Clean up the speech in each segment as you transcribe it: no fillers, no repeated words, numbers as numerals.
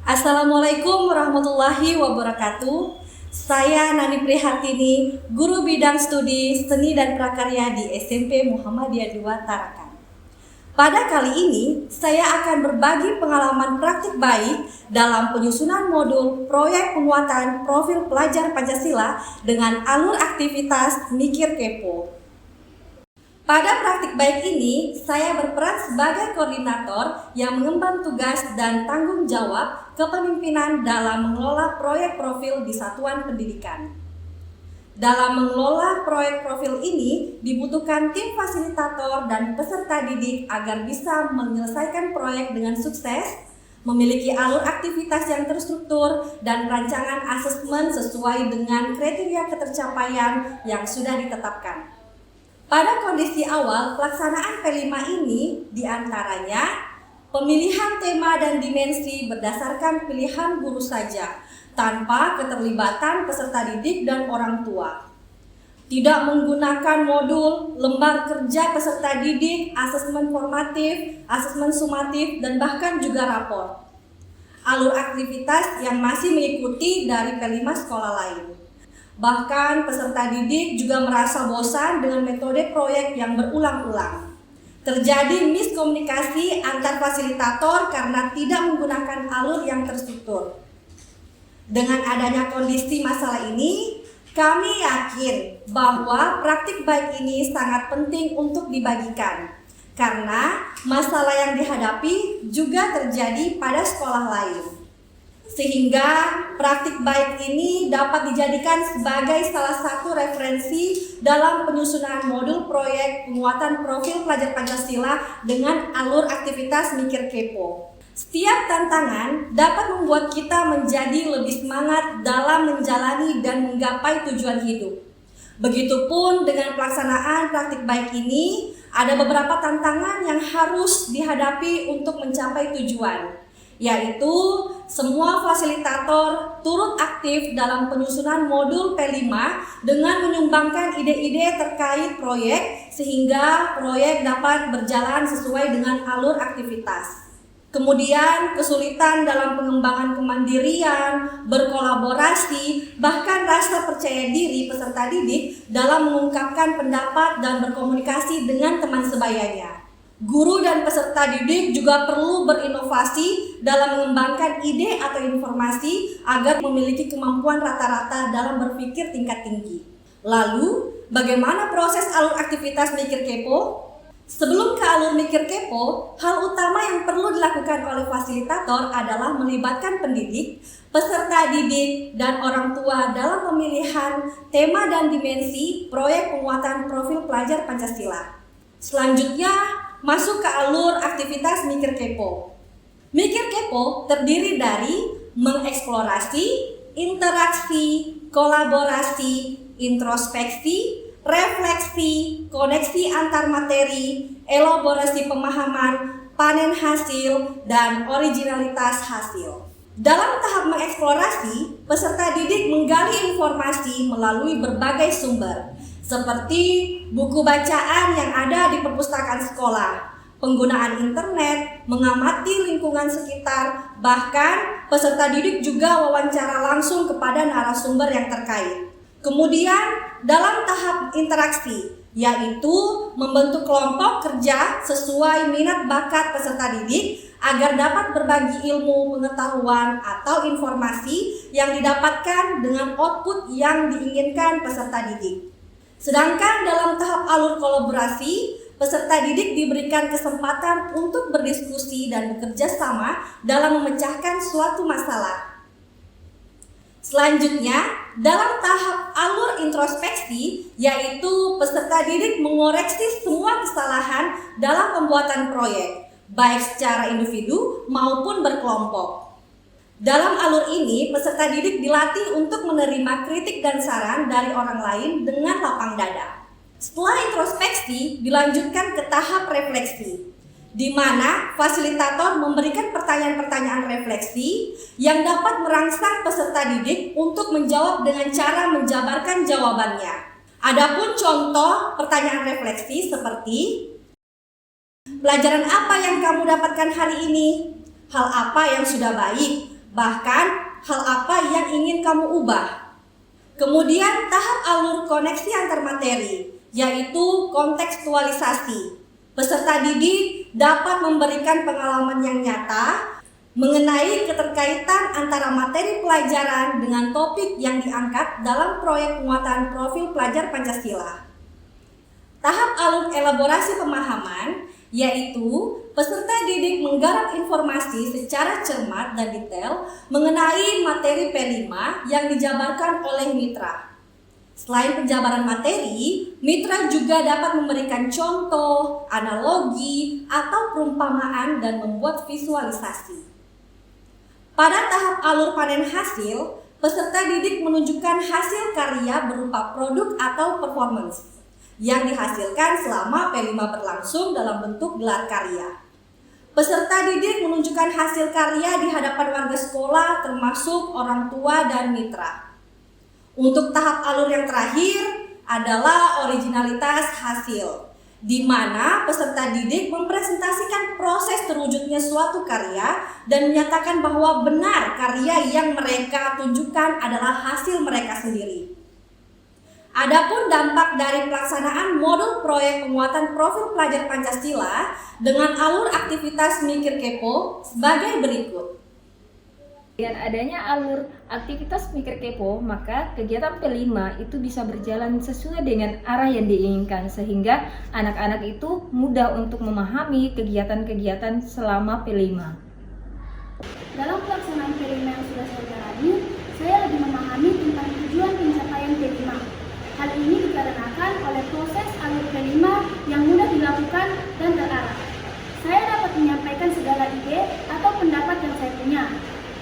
Assalamualaikum warahmatullahi wabarakatuh. Saya Nani Prihartini, Guru Bidang Studi Seni dan Prakarya di SMP Muhammadiyah 2 Tarakan. Pada kali ini, saya akan berbagi pengalaman praktik baik dalam penyusunan modul proyek penguatan profil pelajar Pancasila dengan alur aktivitas Mikir Kepo. Pada praktik baik ini, saya berperan sebagai koordinator yang mengemban tugas dan tanggung jawab kepemimpinan dalam mengelola proyek profil di satuan pendidikan. Dalam mengelola proyek profil ini, dibutuhkan tim fasilitator dan peserta didik agar bisa menyelesaikan proyek dengan sukses, memiliki alur aktivitas yang terstruktur, dan rancangan asesmen sesuai dengan kriteria ketercapaian yang sudah ditetapkan. Pada kondisi awal pelaksanaan P5 ini diantaranya pemilihan tema dan dimensi berdasarkan pilihan guru saja tanpa keterlibatan peserta didik dan orang tua. Tidak menggunakan modul, lembar kerja peserta didik, asesmen formatif, asesmen sumatif, dan bahkan juga rapor. Alur aktivitas yang masih mengikuti dari P5 sekolah lain. Bahkan peserta didik juga merasa bosan dengan metode proyek yang berulang-ulang. Terjadi miskomunikasi antar fasilitator karena tidak menggunakan alur yang terstruktur. Dengan adanya kondisi masalah ini, kami yakin bahwa praktik baik ini sangat penting untuk dibagikan. Karena masalah yang dihadapi juga terjadi pada sekolah lain. Sehingga praktik baik ini dapat dijadikan sebagai salah satu referensi dalam penyusunan modul proyek penguatan profil pelajar Pancasila dengan alur aktivitas Mikir Kepo. Setiap tantangan dapat membuat kita menjadi lebih semangat dalam menjalani dan menggapai tujuan hidup. Begitupun dengan pelaksanaan praktik baik ini, ada beberapa tantangan yang harus dihadapi untuk mencapai tujuan, yaitu semua fasilitator turut aktif dalam penyusunan modul P5 dengan menyumbangkan ide-ide terkait proyek sehingga proyek dapat berjalan sesuai dengan alur aktivitas. Kemudian kesulitan dalam pengembangan kemandirian, berkolaborasi, bahkan rasa percaya diri peserta didik dalam mengungkapkan pendapat dan berkomunikasi dengan teman sebayanya. Guru dan peserta didik juga perlu berinovasi dalam mengembangkan ide atau informasi agar memiliki kemampuan rata-rata dalam berpikir tingkat tinggi. Lalu, bagaimana proses alur aktivitas Mikir Kepo? Sebelum ke alur Mikir Kepo, hal utama yang perlu dilakukan oleh fasilitator adalah melibatkan pendidik, peserta didik, dan orang tua dalam pemilihan tema dan dimensi proyek penguatan profil pelajar Pancasila. Selanjutnya, masuk ke alur aktivitas Mikir Kepo. Mikir Kepo terdiri dari mengeksplorasi, interaksi, kolaborasi, introspeksi, refleksi, koneksi antar materi, elaborasi pemahaman, panen hasil, dan originalitas hasil. Dalam tahap mengeksplorasi, peserta didik menggali informasi melalui berbagai sumber, seperti buku bacaan yang ada di perpustakaan sekolah, penggunaan internet, mengamati lingkungan sekitar, bahkan peserta didik juga wawancara langsung kepada narasumber yang terkait. Kemudian dalam tahap interaksi, yaitu membentuk kelompok kerja sesuai minat bakat peserta didik agar dapat berbagi ilmu, pengetahuan, atau informasi yang didapatkan dengan output yang diinginkan peserta didik. Sedangkan dalam tahap alur kolaborasi, peserta didik diberikan kesempatan untuk berdiskusi dan bekerja sama dalam memecahkan suatu masalah. Selanjutnya, dalam tahap alur introspeksi, yaitu peserta didik mengoreksi semua kesalahan dalam pembuatan proyek, baik secara individu maupun berkelompok. Dalam alur ini, peserta didik dilatih untuk menerima kritik dan saran dari orang lain dengan lapang dada. Setelah introspeksi, dilanjutkan ke tahap refleksi, di mana fasilitator memberikan pertanyaan-pertanyaan refleksi yang dapat merangsang peserta didik untuk menjawab dengan cara menjabarkan jawabannya. Adapun contoh pertanyaan refleksi seperti, pelajaran apa yang kamu dapatkan hari ini? Hal apa yang sudah baik? bahkan hal apa yang ingin kamu ubah. Kemudian tahap alur koneksi antar materi, yaitu kontekstualisasi. Peserta didik dapat memberikan pengalaman yang nyata mengenai keterkaitan antara materi pelajaran dengan topik yang diangkat dalam proyek penguatan profil pelajar Pancasila. Tahap alur elaborasi pemahaman, yaitu peserta didik menggarap informasi secara cermat dan detail mengenai materi P5 yang dijabarkan oleh mitra. Selain penjabaran materi, mitra juga dapat memberikan contoh, analogi, atau perumpamaan dan membuat visualisasi. Pada tahap alur panen hasil, peserta didik menunjukkan hasil karya berupa produk atau performance yang dihasilkan selama P5 berlangsung dalam bentuk gelar karya. Peserta didik menunjukkan hasil karya di hadapan warga sekolah termasuk orang tua dan mitra. Untuk tahap alur yang terakhir adalah originalitas hasil, di mana peserta didik mempresentasikan proses terwujudnya suatu karya dan menyatakan bahwa benar karya yang mereka tunjukkan adalah hasil mereka sendiri. Adapun dampak dari pelaksanaan modul proyek penguatan profil pelajar Pancasila dengan alur aktivitas Mikir Kepo sebagai berikut. Dengan adanya alur aktivitas Mikir Kepo, maka kegiatan P5 itu bisa berjalan sesuai dengan arah yang diinginkan, sehingga anak-anak itu mudah untuk memahami kegiatan-kegiatan selama P5. Dalam pelaksanaan P5 yang sudah saya jalani, saya lebih memahami tentang tujuan pencapaian P5. Hal ini dikarenakan oleh proses alur P5 yang mudah dilakukan dan terarah. Saya dapat menyampaikan segala ide atau pendapat yang saya punya,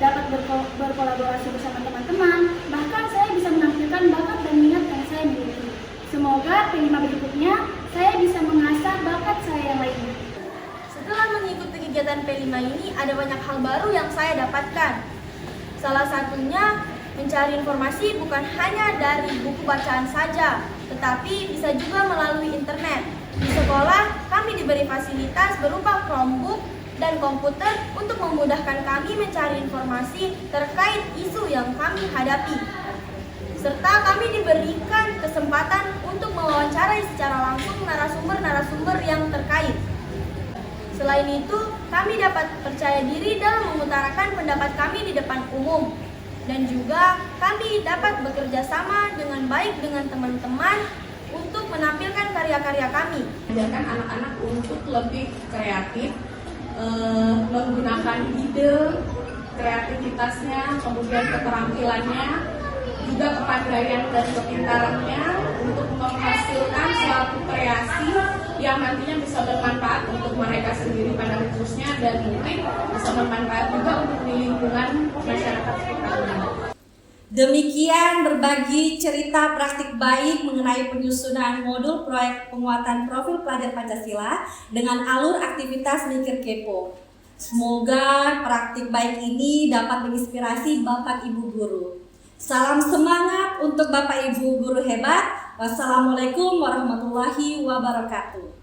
dapat berkolaborasi bersama teman-teman, bahkan saya bisa menampilkan bakat dan minat yang saya miliki. Semoga P5 berikutnya saya bisa mengasah bakat saya yang lainnya. Setelah mengikuti kegiatan P5 ini, ada banyak hal baru yang saya dapatkan. Salah satunya mencari informasi bukan hanya dari buku bacaan saja, tetapi bisa juga melalui internet. Di sekolah, kami diberi fasilitas berupa Chromebook dan komputer untuk memudahkan kami mencari informasi terkait isu yang kami hadapi. Serta kami diberikan kesempatan untuk mewawancarai secara langsung narasumber-narasumber yang terkait. Selain itu, kami dapat percaya diri dalam mengutarakan pendapat kami di depan umum. Dan juga kami dapat bekerja sama dengan baik dengan teman-teman untuk menampilkan karya-karya kami. Mengajarkan anak-anak untuk lebih kreatif, menggunakan ide, kreativitasnya, kemudian keterampilannya, juga kepandaian dan kepintarannya untuk menghasilkan suatu kreasi yang nantinya bisa bermanfaat untuk mereka sendiri pada khususnya dan mungkin bisa bermanfaat juga untuk di lingkungan masyarakat sekitarnya. Demikian berbagi cerita praktik baik mengenai penyusunan modul proyek penguatan profil pelajar Pancasila dengan alur aktivitas Mikir Kepo. Semoga praktik baik ini dapat menginspirasi Bapak Ibu Guru. Salam semangat untuk Bapak Ibu Guru hebat. Wassalamualaikum warahmatullahi wabarakatuh.